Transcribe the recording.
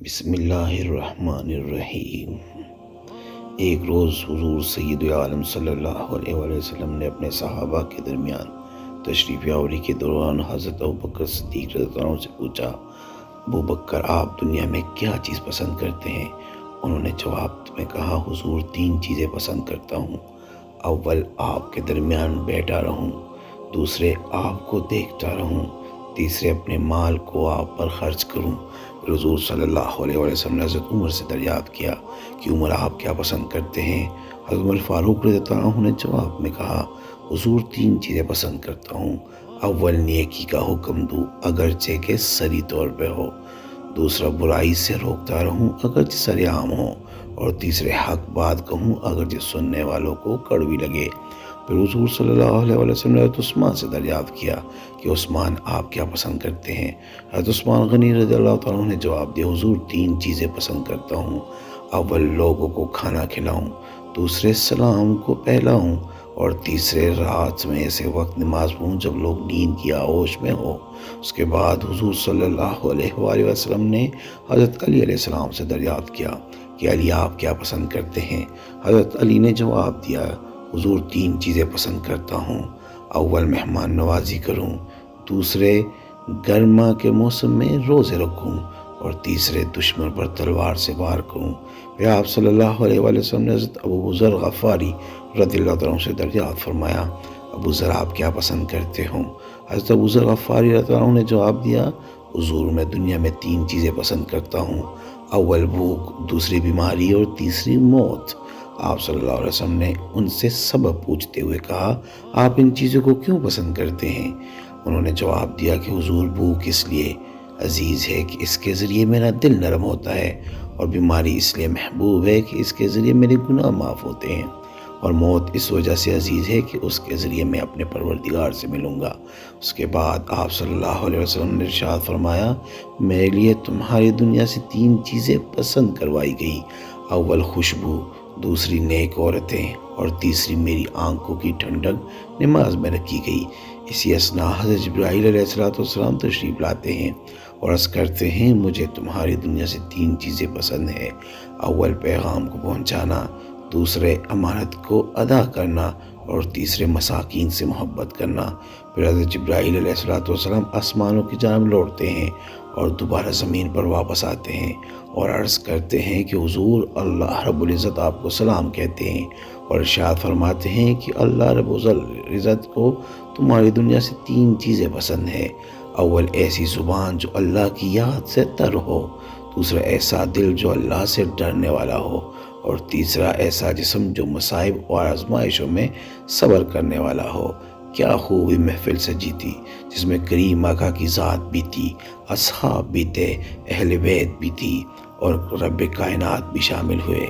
بسم اللہ الرحمن الرحیم۔ ایک روز حضور سید عالم صلی اللہ علیہ وآلہ وسلم نے اپنے صحابہ کے درمیان تشریف آوری کے دوران حضرت ابوبکر صدیق رضی اللہ عنہ سے پوچھا، ابو بکر آپ دنیا میں کیا چیز پسند کرتے ہیں؟ انہوں نے جواب میں کہا، حضور 3 چیزیں پسند کرتا ہوں۔ اول، آپ کے درمیان بیٹھا رہوں، دوسرے، آپ کو دیکھتا رہوں، تیسرے، اپنے مال کو آپ پر خرچ کروں۔ پھر حضور صلی اللہ علیہ وسلم نے حضرت عمر سے دریافت کیا کہ عمر آپ کیا پسند کرتے ہیں؟ حضرت عمر فاروق رضی اللہ عنہ نے جواب میں کہا، حضور 3 چیزیں پسند کرتا ہوں۔ اول، نیکی کا حکم دوں اگرچہ کہ سری طور پہ ہو، دوسرا، برائی سے روکتا رہوں اگرچہ سرعام ہو، اور تیسرے، حق بات کہوں اگرچہ سننے والوں کو کڑوی لگے۔ پھر حضور صلی اللہ علیہ وسلم نے حضرت عثمان سے دریافت کیا کہ عثمان آپ کیا پسند کرتے ہیں؟ حضرت عثمان غنی رضی اللہ عنہ نے جواب دیا، حضور 3 چیزیں پسند کرتا ہوں۔ اول، لوگوں کو کھانا کھلاؤں، دوسرے، سلام کو پھیلاؤں، اور تیسرے، رات میں ایسے وقت نماز پڑھوں جب لوگ نیند کی آغوش میں ہو۔ اس کے بعد حضور صلی اللہ علیہ وآلہ وسلم نے حضرت علی علیہ السلام سے دریافت کیا کہ علی آپ کیا پسند کرتے ہیں؟ حضرت علی نے جواب دیا، حضور 3 چیزیں پسند کرتا ہوں۔ اول، مہمان نوازی کروں، دوسرے، گرما کے موسم میں روزے رکھوں، اور تیسرے، دشمن پر تلوار سے وار کروں۔ پھر آپ صلی اللہ علیہ وآلہ وسلم نے حضرت ابو ذر غفاری رضی اللہ عنہ سے دریافت فرمایا، ابو ذر آپ کیا پسند کرتے ہوں؟ حضرت ابو ذر غفاری رضی اللہ عنہ نے جواب دیا، حضور میں دنیا میں 3 چیزیں پسند کرتا ہوں۔ اول، بھوک، دوسری، بیماری، اور تیسری، موت۔ آپ صلی اللہ علیہ وسلم نے ان سے سبب پوچھتے ہوئے کہا، آپ ان چیزوں کو کیوں پسند کرتے ہیں؟ انہوں نے جواب دیا کہ حضور، بھوک اس لیے عزیز ہے کہ اس کے ذریعے میرا دل نرم ہوتا ہے، اور بیماری اس لیے محبوب ہے کہ اس کے ذریعے میرے گناہ معاف ہوتے ہیں، اور موت اس وجہ سے عزیز ہے کہ اس کے ذریعے میں اپنے پروردگار سے ملوں گا۔ اس کے بعد آپ صلی اللہ علیہ وسلم نے ارشاد فرمایا، میرے لیے تمہاری دنیا سے 3 چیزیں پسند کروائی گئی۔ اول، خوشبو، دوسری، نیک عورتیں، اور تیسری، میری آنکھوں کی ٹھنڈک نماز میں رکھی گئی۔ اسی اثناء حضرت جبرائیل علیہ السلام تشریف لاتے ہیں اور عرض کرتے ہیں، مجھے تمہاری دنیا سے 3 چیزیں پسند ہیں۔ اول، پیغام کو پہنچانا، دوسرے، امانت کو ادا کرنا، اور تیسرے، مساکین سے محبت کرنا۔ پھر حضرت جبرائیل علیہ السلام آسمانوں کی جانب لوٹتے ہیں اور دوبارہ زمین پر واپس آتے ہیں اور عرض کرتے ہیں کہ حضور، اللہ رب العزت آپ کو سلام کہتے ہیں، اور ارشاد فرماتے ہیں کہ اللہ رب العزت کو تمہاری دنیا سے 3 چیزیں پسند ہیں۔ اول، ایسی زبان جو اللہ کی یاد سے تر ہو، دوسرا، ایسا دل جو اللہ سے ڈرنے والا ہو، اور تیسرا، ایسا جسم جو مصائب اور آزمائشوں میں صبر کرنے والا ہو۔ کیا خوبی محفل سجی تھی جس میں کریم آقا کی ذات بھی تھی، اصحاب بھی تھے، اہل بیت بھی تھی، اور رب کائنات بھی شامل ہوئے۔